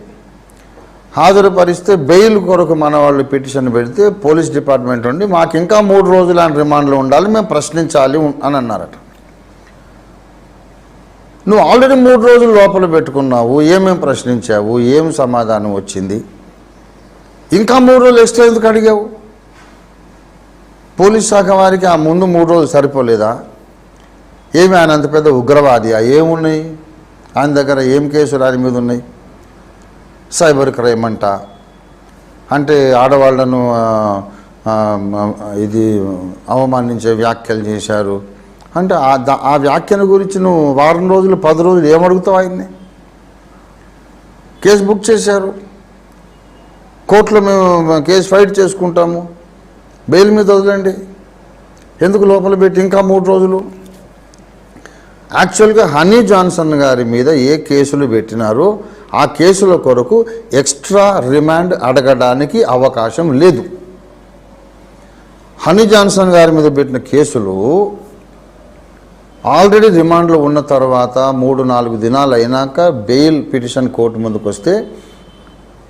హాజరుపరిస్తే బెయిల్ కొరకు మన వాళ్ళు పిటిషన్ పెడితే పోలీస్ డిపార్ట్మెంట్ నుండి మాకు ఇంకా 3 రోజులు ఆయన రిమాండ్లో ఉండాలి, మేము ప్రశ్నించాలి అని అన్నారట. నువ్వు ఆల్రెడీ 3 రోజులు లోపల పెట్టుకున్నావు, ఏమేం ప్రశ్నించావు, ఏం సమాధానం వచ్చింది, ఇంకా 3 రోజులు ఎక్స్ట్రా ఎందుకు అడిగావు? పోలీస్ శాఖ వారికి ఆ ముందు 3 రోజులు సరిపోలేదా? ఏమి ఆయన అంత పెద్ద ఉగ్రవాది ఏమున్నాయి ఆయన దగ్గర, ఏం కేసులు ఆయన మీద ఉన్నాయి? సైబర్ క్రైమ్ అంట, అంటే ఆడవాళ్లను ఇది అవమానించే వ్యాఖ్యలు చేశారు అంటే ఆ వ్యాఖ్యల గురించి నువ్వు వారం రోజులు 10 రోజులు ఏమడుగుతావు? ఆయన్ని కేసు బుక్ చేశారు, కోర్టులో మేము కేసు ఫైట్ చేసుకుంటాము, బెయిల్ మీద వదలండి, ఎందుకు లోపల పెట్టి ఇంకా 3 రోజులు? యాక్చువల్గా హనీ జాన్సన్ గారి మీద ఏ కేసులు పెట్టినారో ఆ కేసుల కొరకు ఎక్స్ట్రా రిమాండ్ అడగడానికి అవకాశం లేదు. హనీ జాన్సన్ గారి మీద పెట్టిన కేసులు ఆల్రెడీ రిమాండ్లో ఉన్న తర్వాత 3-4 దినాలు అయినాక బెయిల్ పిటిషన్ కోర్టు ముందుకు వస్తే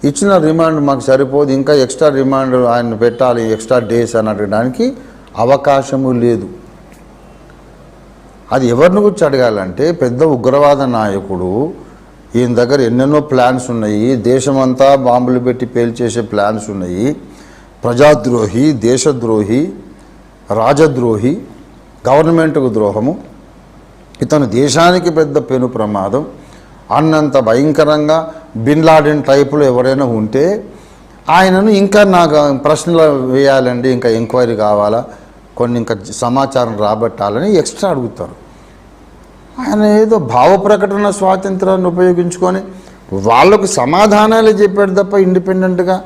ఇచ్చిన రిమాండ్ మాకు సరిపోదు, ఇంకా ఎక్స్ట్రా రిమాండ్ ఆయన పెట్టాలి, ఎక్స్ట్రా డేస్ అని అడగడానికి అవకాశము లేదు. అది ఎవరిని గురించి అడగాలంటే పెద్ద ఉగ్రవాద నాయకుడు, ఈయన దగ్గర ఎన్నెన్నో ప్లాన్స్ ఉన్నాయి, దేశమంతా బాంబులు పెట్టి పేల్చేసే ప్లాన్స్ ఉన్నాయి, ప్రజాద్రోహి, దేశద్రోహి, రాజద్రోహి, గవర్నమెంట్కు ద్రోహము, ఇతను దేశానికి పెద్ద పెను ప్రమాదం అన్నంత భయంకరంగా బిన్ లాడెన్ టైపులో ఎవరైనా ఉంటే ఆయనను ఇంకా నాకు ప్రశ్నలు వేయాలండి, ఇంకా ఎంక్వైరీ కావాలా, కొన్ని ఇంకా సమాచారం రాబట్టాలని ఎక్స్ట్రా అడుగుతారు. ఆయన ఏదో భావ ప్రకటన స్వాతంత్రాన్ని ఉపయోగించుకొని వాళ్ళకు సమాధానాలే చెప్పాడు తప్ప ఇండిపెండెంట్గా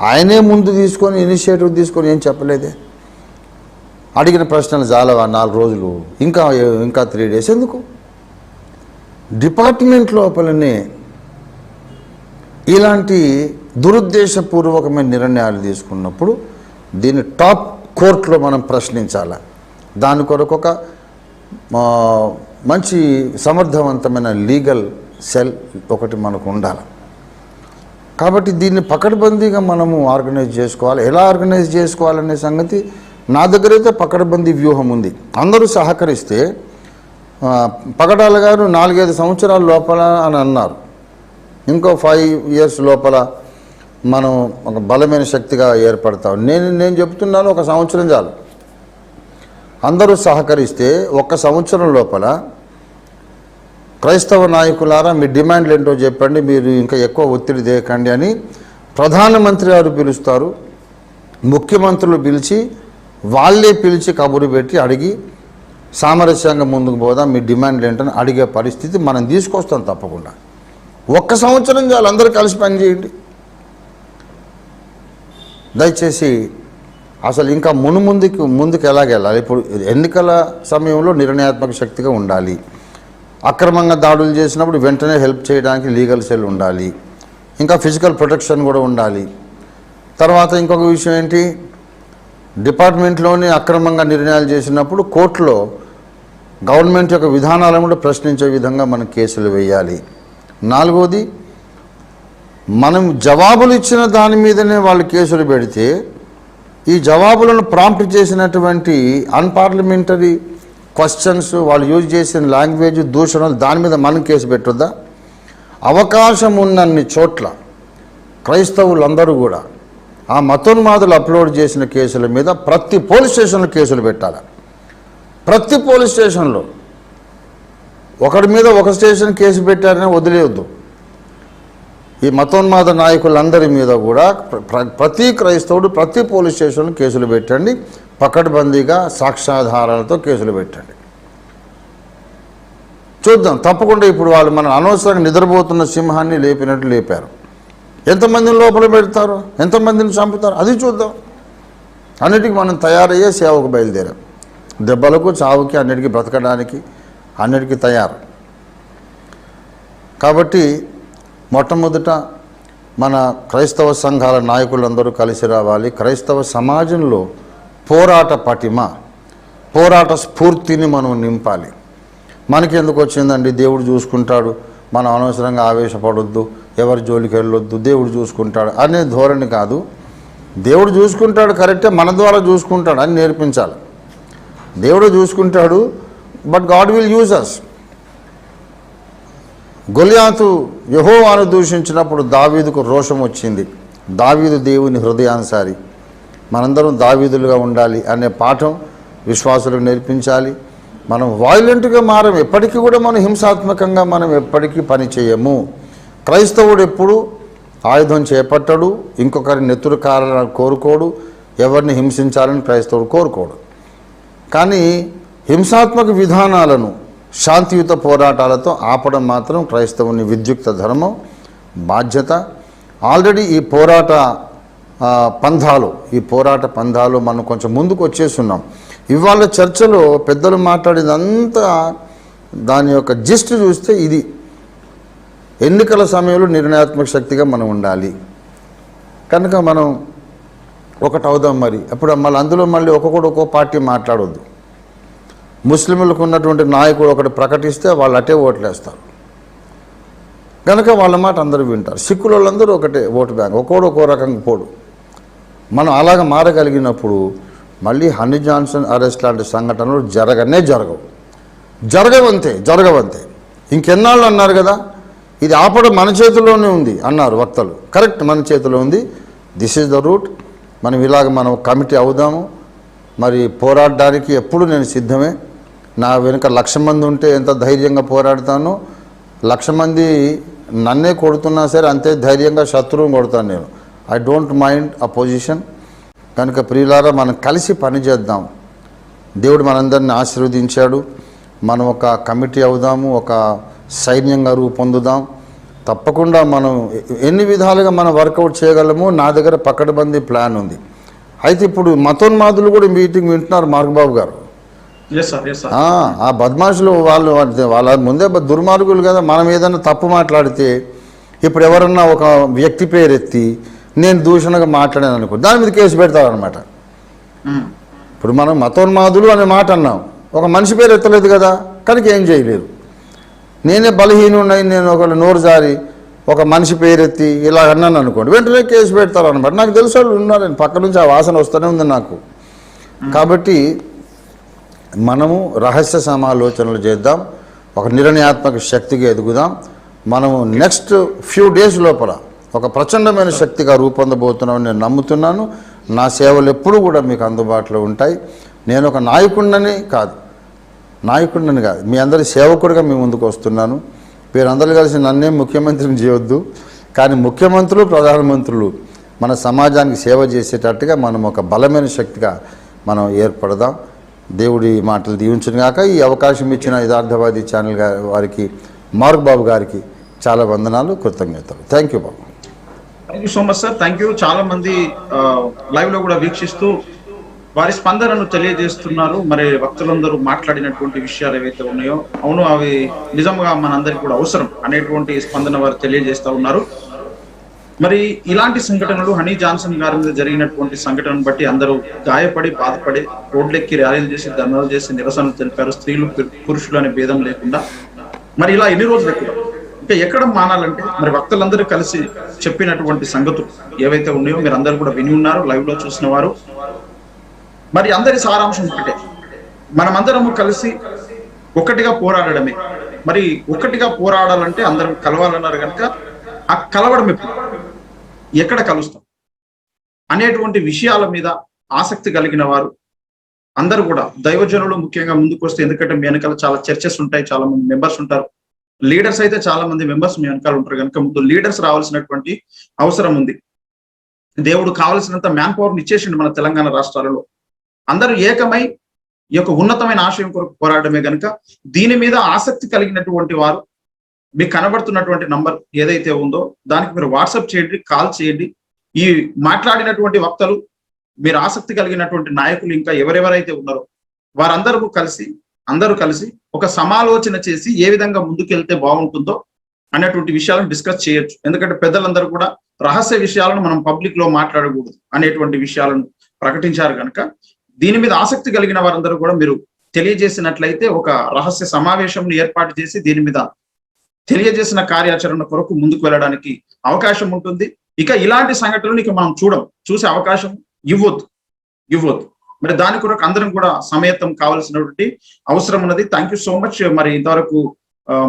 ఆయనే ముందు తీసుకొని ఇనిషియేటివ్ తీసుకొని ఏం చెప్పలేదే. అడిగిన ప్రశ్నలు చాలవా 4 రోజులు, ఇంకా 3 డేస్ ఎందుకు? డిపార్ట్మెంట్ లోపలనే ఇలాంటి దురుద్దేశపూర్వకమైన నిర్ణయాలు తీసుకున్నప్పుడు దీన్ని టాప్ కోర్టులో మనం ప్రశ్నించాలి. దాని కొరకు ఒక మంచి సమర్థవంతమైన లీగల్ సెల్ ఒకటి మనకు ఉండాలి. కాబట్టి దీన్ని పకడ్బందీగా మనము ఆర్గనైజ్ చేసుకోవాలి. ఎలా ఆర్గనైజ్ చేసుకోవాలనే సంగతి నా దగ్గర అయితే పకడ్బందీ వ్యూహం ఉంది. అందరూ సహకరిస్తే పగడాల గారు 4-5 సంవత్సరాల లోపల అని అన్నారు, ఇంకో 5 years లోపల మనం ఒక బలమైన శక్తిగా ఏర్పడతాం. నేను చెప్తున్నాను 1 సంవత్సరం చాలు. అందరూ సహకరిస్తే 1 సంవత్సరం లోపల క్రైస్తవ నాయకులారా మీ డిమాండ్లు ఏంటో చెప్పండి, మీరు ఇంకా ఎక్కువ ఒత్తిడి తేకండి అని ప్రధానమంత్రి గారు పిలుస్తారు, ముఖ్యమంత్రులు పిలిచి వాళ్ళే పిలిచి కబురు పెట్టి అడిగి సామరస్యంగా ముందుకు పోదాం, మీ డిమాండ్లు ఏంటని అడిగే పరిస్థితి మనం తీసుకొస్తాం తప్పకుండా. 1 సంవత్సరం చాలు, అందరూ కలిసి పనిచేయండి దయచేసి. అసలు ఇంకా ముందుకు ఎలాగెళ్ళాలి? ఇప్పుడు ఎన్నికల సమయంలో నిర్ణయాత్మక శక్తిగా ఉండాలి, అక్రమంగా దాడులు చేసినప్పుడు వెంటనే హెల్ప్ చేయడానికి లీగల్ సెల్ ఉండాలి, ఇంకా ఫిజికల్ ప్రొటెక్షన్ కూడా ఉండాలి. తర్వాత ఇంకొక విషయం ఏంటి, డిపార్ట్మెంట్లోనే అక్రమంగా నిర్ణయాలు చేసినప్పుడు కోర్టులో గవర్నమెంట్ యొక్క విధానాలను కూడా ప్రశ్నించే విధంగా మనం కేసులు వేయాలి. 4వది, మనం జవాబులు ఇచ్చిన దాని మీదనే వాళ్ళు కేసులు పెడితే ఈ జవాబులను ప్రాంప్ట్ చేసినటువంటి అన్పార్లమెంటరీ క్వశ్చన్స్, వాళ్ళు యూజ్ చేసిన లాంగ్వేజ్ దూషణలు, దాని మీద మనం కేసు పెట్టొద్దా? అవకాశం ఉన్నన్ని చోట్ల క్రైస్తవులందరూ కూడా ఆ మతోన్మాదులు అప్లోడ్ చేసిన కేసుల మీద ప్రతి పోలీస్ స్టేషన్లో కేసులు పెట్టాలి. ప్రతి పోలీస్ స్టేషన్లో ఒకరి మీద ఒక స్టేషన్ కేసు పెట్టారని వదిలేయొద్దు. ఈ మతోన్మాద నాయకులందరి మీద కూడా ప్రతి క్రైస్తవుడు ప్రతి పోలీస్ స్టేషన్లో కేసులు పెట్టండి, పకడ్బందీగా సాక్ష్యాధారాలతో కేసులు పెట్టండి. చూద్దాం తప్పకుండా. ఇప్పుడు వాళ్ళు మన అనవసరంగా నిద్రపోతున్న సింహాన్ని లేపినట్టు లేపారు. ఎంతమందిని లోపల పెడతారు, ఎంతమందిని చంపుతారు, అది చూద్దాం. అన్నిటికీ మనం తయారయ్యే సేవకు బయలుదేరాం. దెబ్బలకు, చావుకి, అన్నిటికీ బ్రతకడానికి అన్నిటికీ తయారు. కాబట్టి మొట్టమొదట మన క్రైస్తవ సంఘాల నాయకులందరూ కలిసి రావాలి. క్రైస్తవ సమాజంలో పోరాట పటిమ, పోరాట స్ఫూర్తిని మనం నింపాలి. మనకి ఎందుకు వచ్చిందండి, దేవుడు చూసుకుంటాడు, మనం అనవసరంగా ఆవేశపడొద్దు, ఎవరి జోలికి వెళ్ళొద్దు, దేవుడు చూసుకుంటాడు అనే ధోరణి కాదు. దేవుడు చూసుకుంటాడు కరెక్టే, మన ద్వారా చూసుకుంటాడు అని నేర్పించాలి. దేవుడు చూసుకుంటాడు, బట్ గాడ్ విల్ యూజ్ అస్. గొలియాతు యెహోవాను దూషించినప్పుడు దావీదుకు రోషం వచ్చింది. దావీదు దేవుని హృదయానుసారి, మనందరం దావీదులుగా ఉండాలి అనే పాఠం విశ్వాసులకు నేర్పించాలి. మనం వాయిలెంట్గా మారం, ఎప్పటికీ కూడా మనం హింసాత్మకంగా మనం ఎప్పటికీ పని చేయము. క్రైస్తవుడు ఎప్పుడు ఆయుధం చేపట్టడు, ఇంకొకరి నెత్తురు కారాలని కోరుకోడు, ఎవరిని హింసించాలని క్రైస్తవుడు కోరుకోడు. కానీ హింసాత్మక విధానాలను శాంతియుత పోరాటాలతో ఆపడం మాత్రం క్రైస్తవుని విద్యుక్త ధర్మం, బాధ్యత. ఆల్రెడీ ఈ పోరాట పంధాలు మనం కొంచెం ముందుకు వచ్చేస్తున్నాం. ఇవాళ చర్చలో పెద్దలు మాట్లాడేదంతా దాని యొక్క జిస్ట్ చూస్తే ఇది ఎన్నికల సమయంలో నిర్ణయాత్మక శక్తిగా మనం ఉండాలి. కనుక మనం ఒకటి అవుదాం. మరి అప్పుడు మళ్ళీ అందులో మళ్ళీ ఒక్కొక్క పార్టీ మాట్లాడొద్దు. ముస్లింలకు ఉన్నటువంటి నాయకుడు ఒకటి ప్రకటిస్తే వాళ్ళు అటే ఓట్లేస్తారు కనుక వాళ్ళ మాట అందరూ వింటారు. సిక్కుల వాళ్ళందరూ ఒకటే ఓటు బ్యాంక్, ఒక్కో రకంగా పోడు. మనం అలాగ మారగలిగినప్పుడు మళ్ళీ హనీ జాన్సన్ అరెస్ట్ లాంటి సంఘటనలు జరగవంతే. ఇంకెన్నాళ్ళు అన్నారు కదా, ఇది ఆపడం మన చేతిలోనే ఉంది అన్నారు వక్తలు. కరెక్ట్, మన చేతిలో ఉంది. This is the route. మనం కమిటీ అవుదాము. మరి పోరాడడానికి ఎప్పుడు నేను సిద్ధమే. నా వెనుక 1,00,000 మంది ఉంటే ఎంత ధైర్యంగా పోరాడతానో, 1,00,000 మంది నన్నే కొడుతున్నా సరే అంతే ధైర్యంగా శత్రువుని కొడతాను నేను. I don't mind opposition. కనుక ప్రియులారా, మనం కలిసి పనిచేద్దాం. దేవుడు మనందరిని ఆశీర్వదించాడు. మనం ఒక కమిటీ అవుదాము, ఒక సైన్యంగా రూపొందుదాం. తప్పకుండా మనం ఎన్ని విధాలుగా మనం వర్కౌట్ చేయగలమో నా దగ్గర పకడ్బందీ ప్లాన్ ఉంది. అయితే ఇప్పుడు మతోన్మాదులు కూడా మీటింగ్ వింటున్నారు మార్గబాబు గారు. ఆ బద్మాషులు వాళ్ళ ముందే దుర్మార్గులు కదా. మనం ఏదైనా తప్పు మాట్లాడితే ఇప్పుడు ఎవరన్నా ఒక వ్యక్తి పేరెత్తి నేను దూషణగా మాట్లాడాను అనుకో, దాని మీద కేసు పెడతారనమాట. ఇప్పుడు మనం మతోన్మాదులు అనే మాట అన్నాం, ఒక మనిషి పేరు ఎత్తలేదు కదా, కనుక ఏం చేయలేదు. నేనే బలహీనున్నాయి, నేను ఒకళ్ళు నోరు జారి ఒక మనిషి పేరెత్తి ఇలా అన్నాను అనుకోండి, వెంటనే కేసు పెడతారనమాట. నాకు తెలుసు వాళ్ళు ఉన్నారని, పక్క నుంచి ఆ వాసన వస్తూనే ఉంది నాకు. కాబట్టి మనము రహస్య సమాలోచనలు చేద్దాం, ఒక నిర్ణయాత్మక శక్తిగా ఎదుగుదాం. మనము నెక్స్ట్ ఫ్యూ డేస్ లోపల ఒక ప్రచండమైన శక్తిగా రూపొందబోతున్నామని నేను నమ్ముతున్నాను. నా సేవలు ఎప్పుడూ కూడా మీకు అందుబాటులో ఉంటాయి. నేను ఒక నాయకుడిని కాదు, మీ అందరి సేవకుడిగా మీ ముందుకు వస్తున్నాను. వీరందరూ కలిసి నన్నే ముఖ్యమంత్రిని చేయొద్దు, కానీ ముఖ్యమంత్రులు, ప్రధానమంత్రులు మన సమాజానికి సేవ చేసేటట్టుగా మనం ఒక బలమైన శక్తిగా మనం ఏర్పడదాం. దేవుడి మాటలు దీవించును గాక. ఈ అవకాశం ఇచ్చిన యథార్థవాది ఛానల్ వారికి, మార్క్ బాబు గారికి చాలా వందనాలు, కృతజ్ఞతలు. Thank you Babu. Thank you so much sir. Thank you. చాలా మంది లైవ్ లో కూడా వీక్షిస్తూ వారి స్పందనను తెలియజేస్తున్నారు. మరి భక్తులందరూ మాట్లాడినటువంటి విషయాలు ఏవైతే ఉన్నాయో, అవును అవి నిజంగా మనందరికీ కూడా అవసరం అనేటువంటి స్పందన వారు తెలియజేస్తా ఉన్నారు. మరి ఇలాంటి సంఘటనలు హనీ జాన్సన్ గారి మీద జరిగినటువంటి సంఘటనను బట్టి అందరూ గాయపడి, బాధపడి, రోడ్లెక్కి ర్యాలీలు చేసి, ధర్నాలు చేసి నిరసనలు తెలిపారు. స్త్రీలు పురుషులు అనే భేదం లేకుండా. మరి ఇలా ఎన్ని రోజులు ఇంకా ఎక్కడ మానాలంటే, మరి భక్తులందరూ కలిసి చెప్పినటువంటి సంగతులు ఏవైతే ఉన్నాయో మీరు అందరూ కూడా విని ఉన్నారు, లైవ్ లో చూసిన వారు. మరి అందరి సారాంశం ఒకటే, మనమందరము కలిసి ఒక్కటిగా పోరాడడమే. మరి ఒక్కటిగా పోరాడాలంటే అందరం కలవాలన్నారు కనుక ఆ కలవడం ఎక్కడ కలుస్తాం అనేటువంటి విషయాల మీద ఆసక్తి కలిగిన వారు అందరూ కూడా, దైవజనులు ముఖ్యంగా ముందుకు వస్తే, ఎందుకంటే మీ వెనకాల చాలా చర్చెస్ ఉంటాయి, చాలా మంది మెంబర్స్ ఉంటారు, లీడర్స్ అయితే చాలా మంది మెంబర్స్ మీ వెనకాల ఉంటారు కనుక ముందు లీడర్స్ రావాల్సినటువంటి అవసరం ఉంది. దేవుడు కావాల్సినంత మ్యాన్ పవర్ని ఇచ్చేసిండు మన తెలంగాణ రాష్ట్రాలలో. అందరూ ఏకమై ఈ యొక్క ఉన్నతమైన ఆశయం కొరకు పోరాడమే కనుక దీని మీద ఆసక్తి కలిగినటువంటి వారు మీకు కనబడుతున్నటువంటి నంబర్ ఏదైతే ఉందో దానికి మీరు వాట్సాప్ చేయండి, కాల్ చేయండి. ఈ మాట్లాడినటువంటి వక్తలు, మీరు ఆసక్తి కలిగినటువంటి నాయకులు, ఇంకా ఎవరెవరైతే ఉన్నారో అందరూ కలిసి ఒక సమాలోచన చేసి ఏ విధంగా ముందుకెళ్తే బాగుంటుందో అనేటువంటి విషయాలను డిస్కస్ చేయొచ్చు. ఎందుకంటే పెద్దలందరూ కూడా రహస్య విషయాలను మనం పబ్లిక్ లో మాట్లాడకూడదు అనేటువంటి విషయాలను ప్రకటించారు కనుక దీని మీద ఆసక్తి కలిగిన వారందరూ కూడా మీరు తెలియజేసినట్లయితే ఒక రహస్య సమావేశం ఏర్పాటు చేసి దీని మీద తెలియజేసిన కార్యాచరణ కొరకు ముందుకు వెళ్ళడానికి అవకాశం ఉంటుంది. ఇక ఇలాంటి సంఘటనలు ఇక మనం చూసే అవకాశం ఇవ్వద్దు. మరి దాని కొరకు అందరం కూడా సమయత్తం కావాల్సినటువంటి అవసరం ఉన్నది. Thank you so much. మరి ఇంతవరకు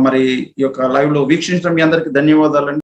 మరి ఈ యొక్క లైవ్ లో వీక్షించడం మీ అందరికీ ధన్యవాదాలండి.